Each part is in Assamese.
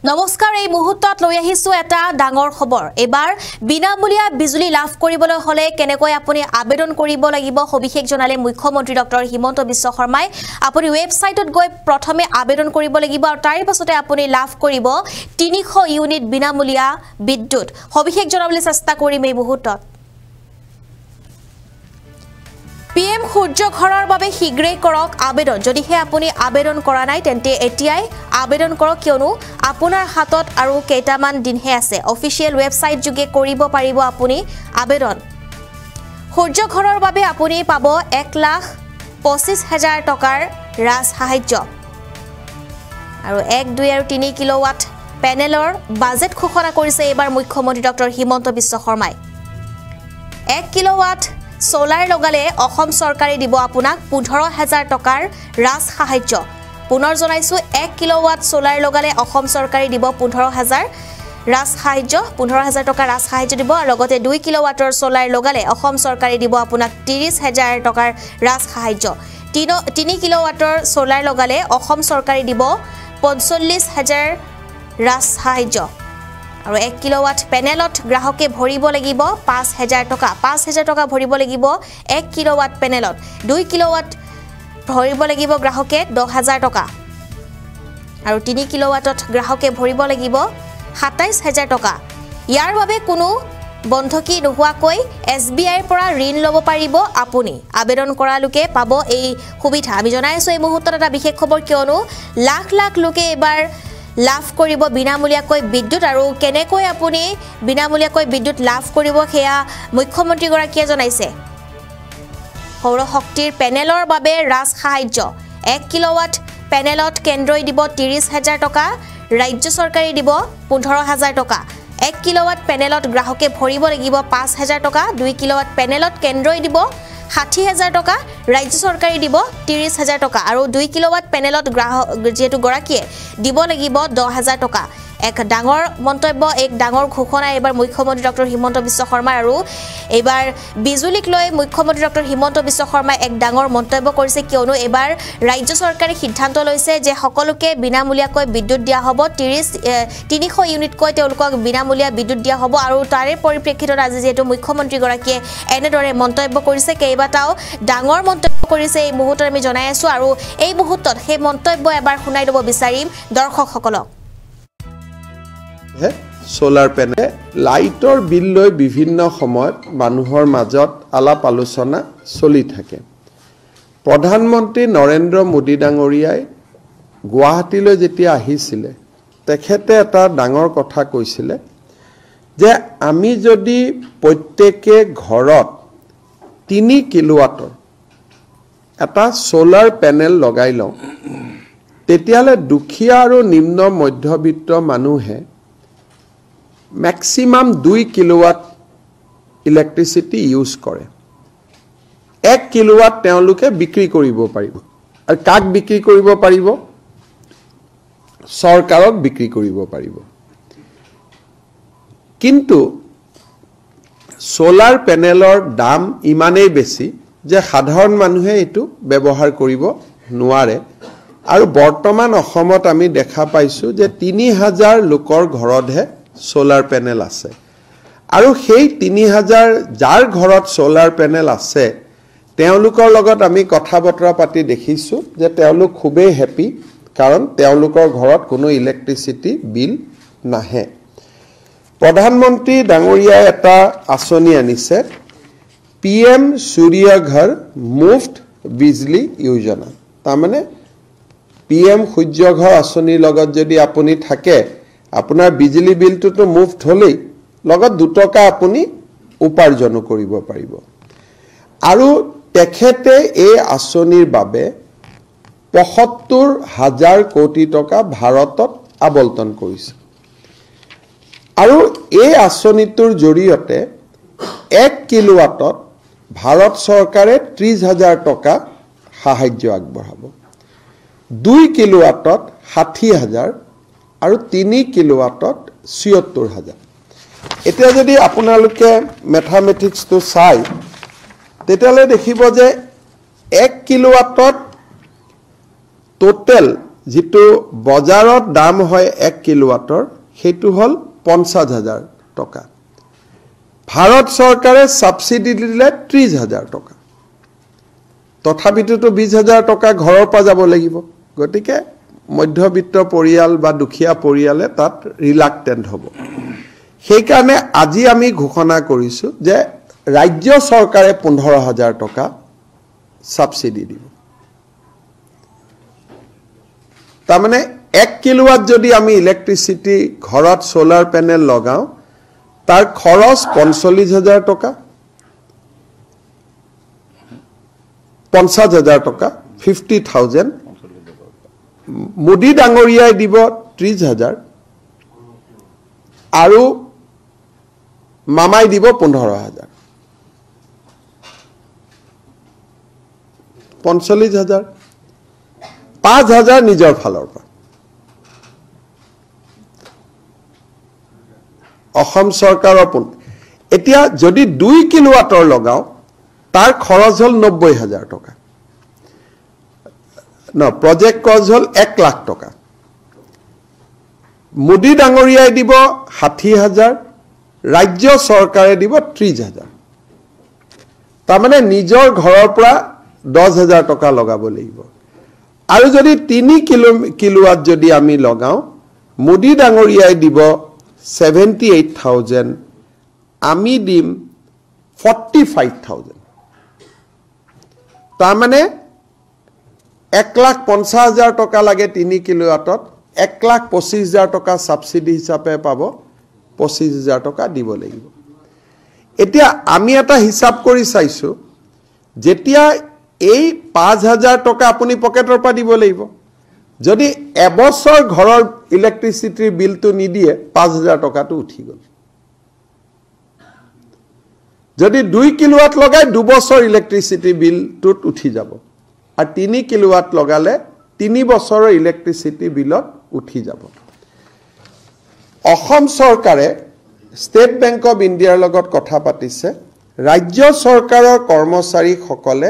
নমস্কাৰ এই মুহূৰ্তত লৈ আহিছো এটা ডাঙৰ খবৰ এবাৰ বিনামূলীয়া বিজুলী লাভ কৰিবলৈ হলে কেনেকৈ আপুনি আবেদন কৰিব লাগিব সবিশেষ জনালে মুখ্যমন্ত্ৰী ডক্টৰ হিমন্ত বিশ্ব শৰ্মাই আপুনি ওয়েবসাইটত গৈ প্ৰথমে আবেদন কৰিব লাগিব আৰু তাৰ পাছতে আপুনি লাভ কৰিব 300 ইউনিট বিনামূলীয়া বিদ্যুৎ সবিশেষ জনাবলৈ চেষ্টা কৰিম এই মুহূৰ্তত PM সূৰ্য ঘৰৰ বাবে শীঘ্ৰে কৰক আবেদন যদিহে আপুনি আবেদন কৰা নাই তেন্তে এতিয়াই আবেদন কৰক কিয়নো আপোনাৰ হাতত আৰু কেইটামান দিনহে আছে অফিচিয়েল ওয়েবসাইট যোগে কৰিব পাৰিব আপুনি আবেদন সূৰ্য ঘৰৰ বাবে আপুনি পাব 1,25,000 টকাৰ ৰাজ সাহায্য আৰু 1 2 আৰু 3 কিলোৱাট পেনেলৰ বাজেট ঘোষণা কৰিছে এবাৰ মুখ্যমন্ত্ৰী ডক্টৰ হিমন্ত বিশ্ব শৰ্মাই 1 কিলোৱাট সোলাৰ লগালে অসম চৰকাৰে দিব আপোনাক 15,000 টকাৰ ৰাজ সাহায্য পুনৰ জনাইছো 1 কিলোৱাট সোলাৰ লগালে অসম চৰকাৰে দিব 15,000 ৰাজ সাহায্য 15,000 টকাৰ ৰাজ সাহায্য দিব আৰু লগতে 2 কিলোৱাটৰ সোলাৰ লগালে অসম চৰকাৰে দিব আপোনাক 30,000 টকাৰ ৰাজ সাহায্য 3 কিলোৱাটৰ সোলাৰ লগালে অসম চৰকাৰে দিব 45,000 ৰাজ সাহায্য আৰু 1 কিলোৱাট পেনেলত গ্ৰাহকে ভৰিব লাগিব 5,000 টকা 5,000 টকা ভৰিব লাগিব 1 কিলোৱাট পেনেলত 2 কিলোৱাট ভৰিব লাগিব গ্ৰাহকে 10,000 টকা আৰু 3 কিলোৱাটত গ্ৰাহকে ভৰিব লাগিব 27,000 টকা ইয়াৰ বাবে কোনো বন্ধকি নোহোৱাকৈ SBI ৰ পৰা ঋণ ল'ব পাৰিব আপুনি আবেদন কৰা লোকে পাব এই সুবিধা আমি জনাইছো এই মুহূৰ্তত এটা বিশেষ খবৰ কিয়নো লাখ লাখ লোকে এবাৰ লাভ কৰিব বিনামূলীয়াকৈ বিদ্যুৎ আৰু কেনেকৈ আপুনি বিনামূলীয়াকৈ বিদ্যুৎ লাভ কৰিব হেয়া মুখ্যমন্ত্ৰী গৰাকীয়ে জনাইছে সৌৰ শক্তিৰ পেনেলৰ বাবে ৰাজ সাহায্য 1 কিলোৱাট পেনেলত কেন্দ্ৰই দিব 30,000 টকা ৰাজ্য চৰকাৰে দিব 15,000 টকা 1 কিলোৱাট পেনেলত গ্ৰাহকে ভৰিব লাগিব 5,000 টকা 2 কিলোৱাট পেনেলত কেন্দ্ৰই দিব 60,000 টকা ৰাজ্য চৰকাৰে দিব 30,000 টকা আৰু 2 কিলোৱাট পেনেলত গ্ৰাহক যেটো গৰাকীয়ে দিব লাগিব 10,000 টকা এক ডাঙৰ মন্তব্য এক ডাঙৰ ঘোষণা এবাৰ মুখ্যমন্ত্ৰী ডক্টৰ হিমন্ত বিশ্ব শৰ্মা আৰু এবাৰ বিজুলীক লৈ মুখ্যমন্ত্ৰী ডক্টৰ হিমন্ত বিশ্ব শৰ্মাই এক ডাঙৰ মন্তব্য কৰিছে কিয়নো এবাৰ ৰাজ্য চৰকাৰে সিদ্ধান্ত লৈছে যে সকলোকে বিনামূলীয়াকৈ বিদ্যুৎ দিয়া হ'ব 300 ইউনিটকৈ তেওঁলোকক বিনামূলীয়া বিদ্যুৎ দিয়া হ'ব আৰু তাৰে পৰিপ্ৰেক্ষিতত আজি যেটো মুখ্যমন্ত্ৰী গৰাকীয়ে এনেদৰে মন্তব্য কৰিছে কেইবাটাও ডাঙৰ মন্তব্য কৰিছে এই মুহূৰ্তত আমি জনাই আছো আৰু এই মুহূৰ্তত সেই মন্তব্য এবাৰ শুনাই দিব বিচাৰিম দৰ্শকসকলক সোলাৰ পেনেল লাইটৰ বিল লৈ বিভিন্ন সময়ত মানুহৰ মাজত আলাপ আলোচনা চলি থাকে প্ৰধানমন্ত্ৰী নৰেন্দ্ৰ মোদী ডাঙৰীয়াই গুৱাহাটীলৈ যেতিয়া আহিছিলে তেখেতে এটা ডাঙৰ কথা কৈছিলে যে আমি যদি প্ৰত্যেকে ঘৰত 3 কিলোৱাটৰ এটা সোলাৰ পেনেল লগাই লওঁ তেতিয়ালে দুখীয়া আৰু নিম্ন মধ্যবিত্ত মানুহে maximum 2 কিলোৱাট ইলেক্ট্ৰিচিটি ইউজ কৰে 1 কিলোৱাট তেওঁলোকে বিক্ৰী কৰিব পাৰিব আৰু কাক বিক্ৰী কৰিব পাৰিব চৰকাৰক বিক্ৰী কৰিব পাৰিব কিন্তু সোলাৰ পেনেলৰ দাম ইমানেই বেছি যে সাধাৰণ মানুহে এটো ব্যৱহাৰ কৰিব নোৱাৰে আৰু বৰ্তমান অসমত আমি দেখা পাইছো যে 3,000 লোকৰ ঘৰতহে সোলাৰ পেনেল আছে আৰু সেই 3,000 যাৰ ঘৰত সোলাৰ পেনেল আছে তেওঁলোকৰ লগত আমি কথা বতৰা পাতি দেখিছো যে তেওঁলোক খুবেই হ্যাপি কাৰণ তেওঁলোকৰ ঘৰত কোনো ইলেক্ট্ৰিচিটি বিল নাহে প্ৰধানমন্ত্ৰী ডাঙৰীয়াই এটা আঁচনি আনিছে PM সূৰ্য ঘৰ মুফ্ত বিজলী যোজনা তাৰমানে PM সূৰ্য ঘৰ আঁচনিৰ লগত যদি আপুনি থাকে আপোনাৰ বিজলী বিলটো তো মুফ্ত হলেই লগত 2 টকা আপুনি উপাৰ্জন কৰিব পাৰিব আৰু তেখেতে এই আঁচনিৰ বাবে 75,000 কোটি টকা ভাৰতত আবণ্টন কৰিছে আৰু এই আঁচনিটোৰ জৰিয়তে 1 কিলোৱাটত ভাৰত চৰকাৰে 30,000 টকা সাহায্য আগবঢ়াব 2 কিলোৱাটত 60,000 আৰু 3 কিলোৱাটত 76,000 এতিয়া যদি আপোনালোকে ম্যাথমেটিক্সটো চাই তেতিয়ালে দেখিব যে 1 কিলোৱাটত টোটাল যেটো বজাৰত দাম হয় 1 কিলোৱাটৰ সেইটো হল 50,000 টকা ভাৰত চৰকাৰে সাবসিডি দিলে 30,000 টকা তথাপিতো 20,000 টকা ঘৰৰ পৰা যাব লাগিব গতিকে মধ্যবিত্ত পৰিয়াল বা দুখীয়া পৰিয়ালে তাত ৰিলাক্টেন্ট হ'ব সেই কাৰণে আজি আমি ঘোষণা কৰিছো যে ৰাজ্য চৰকাৰে 15,000 টকা সাবসিডি দিব তাৰমানে 1 কিলোৱাট যদি আমি ইলেক্ট্ৰিসিটি ঘৰত সোলাৰ প্যানেল লগাও তাৰ খৰচ 45,000 টকা 50,000 টকা 50,000 মোদী ডাঙৰীয়াই দিব 30,000 আৰু মামাই দিব 15,000 45,000 5,000 নিজৰ ফালৰ পৰা অসম চৰকাৰৰ এতিয়া যদি 2 কিলোৱাটৰ লগাও তাৰ খৰচ হল 90,000 টকা project cost hol 1 lakh toka. Modi Dangoria dibo 60,000, Rajya Sarkare dibo 30,000. Tamane nijor ghorar pora 10,000 toka logabo lagibo. Aru jodi 3 kilowatt jodi ami logao, Modi Dangoria dibo 78,000, ami dim 45,000. Tamane 1,50,000 toka lage 3 kilowattot 1,25,000 toka subsidy hisabe pabo 25,000 toka dibo lagibo. Etia ami eta hisab kori saisu jetia ei 5,000 toka apuni pocketor pa dibo lagibo. Jodi ebosor ghoror electricity bill to nidie 5,000 toka to uthi gol. Jodi 2 kilowatt logai 2 বছর electricity bill to uthi jabo. আর 3 কিলোৱাট লগালে 3 বছৰৰ ইলেক্ট্ৰিসিটি বিলত উঠি যাব অসম চৰকাৰে ষ্টেট বেংক অফ ইণ্ডিয়াৰ লগত কথা পাতিছে ৰাজ্য চৰকাৰৰ কৰ্মচাৰী সকলে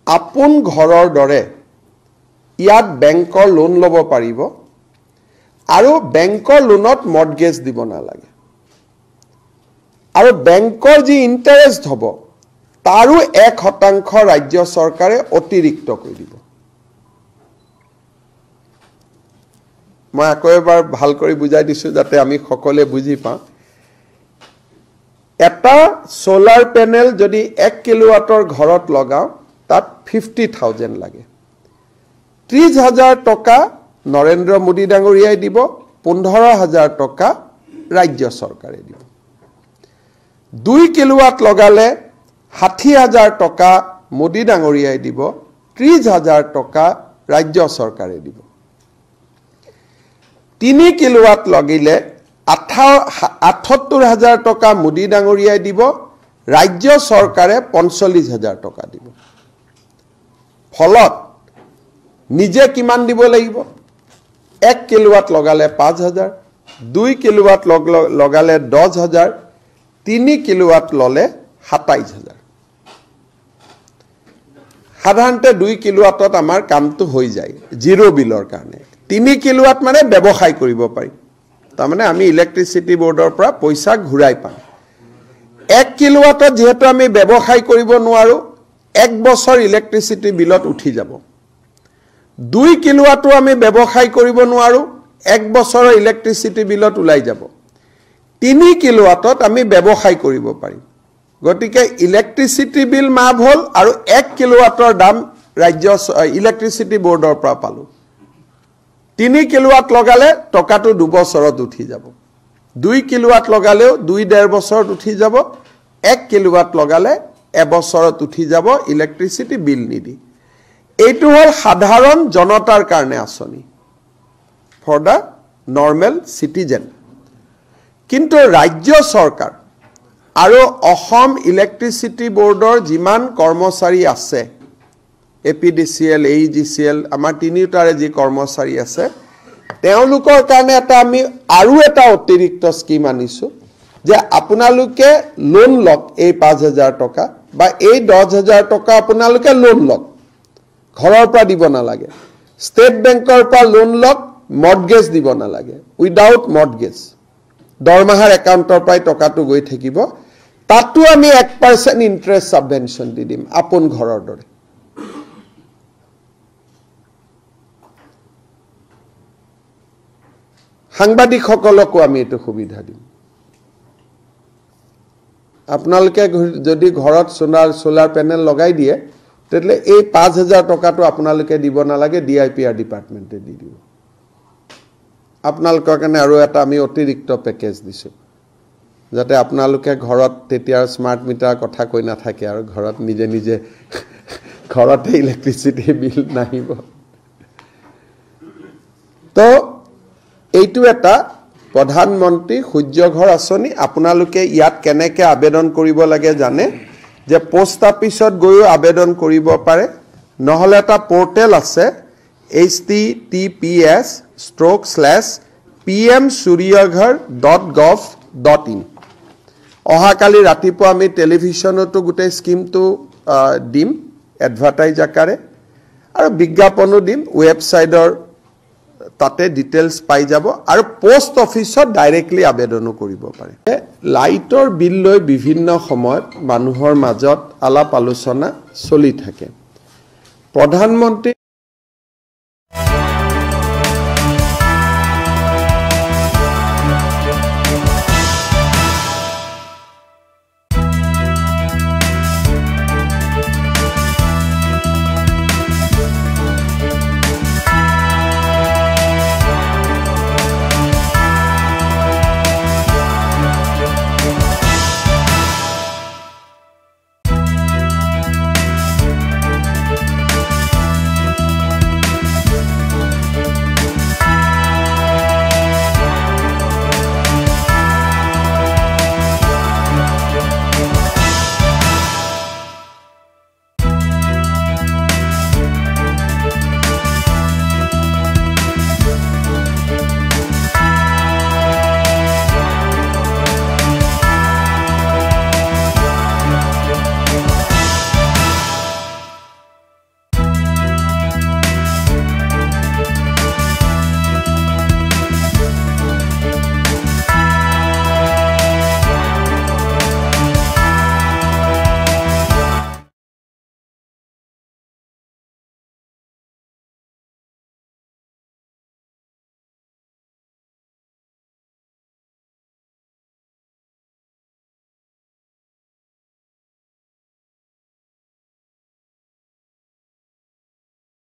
আপোন ঘৰৰ দৰে ইয়াত বেংকৰ লোন ল'ব পাৰিব আৰু বেংকৰ লোনত মৰ্টগেজ দিব নালাগে আৰু বেংকৰ যি ইন্টাৰেষ্ট হ'ব তাৰো 1% ৰাজ্য চৰকাৰে অতিৰিক্ত কৰি দিব মই আকৌ এবাৰ ভাল কৰি বুজাই দিছো যাতে আমি সকলে বুজি পাওঁ এটা সোলাৰ প্যানেল যদি 1 কিলোৱাটৰ ঘৰত লগাও তাত 50,000 লাগে 30,000 টকা নৰেন্দ্ৰ মোদী ডাঙৰীয়াই দিব 15,000 টকা ৰাজ্য চৰকাৰে দিব 2 কিলোৱাট লগালে 60,000 toka Modi Dangoria dibo 30,000 toka Rajya Sarkare dibo 3 kilowatt logile 78,000 toka Modi Dangoria dibo Rajya Sarkare 45,000 toka dibo Pholot nije kiman dibo lagibo 1 kilowatt logale 5,000 2 kilowatt logale 10,000 3 kilowatt lole 27,000 সাধাৰণতে 2 কিলোৱাটত আমাৰ কামটো হৈ যায় জিৰো বিলৰ কাৰণে 3 কিলোৱাট মানে ব্যৱসায় কৰিব পাৰি তাৰ মানে আমি ইলেক্ট্ৰিসিটি বোৰ্ডৰ পৰা পইচা ঘূৰাই পাম 1 কিলোৱাটত যেহেতু আমি ব্যৱসায় কৰিব নোৱাৰো 1 বছৰ ইলেক্ট্ৰিসিটি বিলত উঠি যাব 2 কিলোৱাটো আমি ব্যৱসায় কৰিব নোৱাৰো 1 বছৰৰ ইলেক্ট্ৰিসিটি বিলত উলাই যাব 3 কিলোৱাটত আমি ব্যৱসায় কৰিব পাৰিম গটিকে ইলেক্ট্ৰিসিটি বিল মাফ হল আৰু 1 কিলোৱাটৰ দাম ৰাজ্য ইলেক্ট্ৰিসিটি বোৰ্ডৰ পৰা পালো 3 কিলোৱাট লগালে টকাটো 2 বছৰত উঠি যাব 2 কিলোৱাট লগালেও 2.5 বছৰত উঠি যাব 1 কিলোৱাট লগালে এবছৰত উঠি যাব ইলেক্ট্ৰিসিটি বিল নিদি এইটো হল সাধাৰণ জনতাৰ কাৰণে আছনি ফৰ দা নৰ্মেল সিটিজেন কিন্তু ৰাজ্য চৰকাৰ আৰু অসম ইলেক্ট্ৰিসিটি বোৰ্ডৰ জিমান কৰ্মচাৰী আছে এপিডিসিএল এইজিসিএল আমাৰ তিনিটাৰে যি কৰ্মচাৰী আছে তেওঁলোকৰ কাৰণে এটা আমি আৰু এটা অতিৰিক্ত স্কিম আনিছো যে আপোনালোকে লোন লক এই 5,000 টকা বা এই 10,000 টকা আপোনালোকে লোন লক ঘৰৰ পৰা দিব নালাগে ষ্টেট বেংকৰ পৰা লোন লওক, মৰ্টগেজ দিব নালাগে, উইদাউট মৰ্টগেজ। দৰমহাৰ একাউণ্টৰ পৰাই টকাটো গৈ থাকিব, তাতো আমি 1% ইণ্টাৰেষ্ট ছাবভেনশ্যন দি দিম আপোন ঘৰৰ দৰে। সাংবাদিকসকলকো আমি এইটো সুবিধা দিম। আপোনালোকে যদি ঘৰত সোলাৰ পেনেল লগাই দিয়ে, তেতিয়াহ'লে এই 5,000 টকাটো আপোনালোকে দিব নালাগে, DIPR ডিপাৰ্টমেণ্টে দি দিব। আপোনালোকৰ কাৰণে আৰু এটা আমি অতিৰিক্ত পেকেজ দিছোঁ, যাতে আপোনালোকে ঘৰত তেতিয়া স্মাৰ্ট মিটাৰ কথা কৈ নাথাকে আৰু ঘৰত নিজে নিজে ঘৰতে ইলেক্ট্ৰিচিটি বিল নাহিব। তো এইটো এটা প্ৰধানমন্ত্ৰী সূৰ্যঘৰ আঁচনি। আপোনালোকে ইয়াত কেনেকৈ আবেদন কৰিব লাগে জানে, যে পোষ্ট অফিচত গৈও আবেদন কৰিব পাৰে, নহ'লে এটা পৰ্টেল আছে https:/pmsuryaghar.gov.in। অহাকালি ৰাতিপুৱা আমি টেলিভিশ্যনতো গোটেই স্কিমটো দিম এডভাৰটাইজ আকাৰে, আৰু বিজ্ঞাপনো দিম ৱেবছাইটৰ, তাতে ডিটেইলছ পাই যাব, আৰু পোষ্ট অফিচত ডাইৰেক্টলি আবেদনো কৰিব পাৰে। লাইটৰ বিল লৈ বিভিন্ন সময়ত মানুহৰ মাজত আলাপ আলোচনা চলি থাকে। প্ৰধানমন্ত্ৰী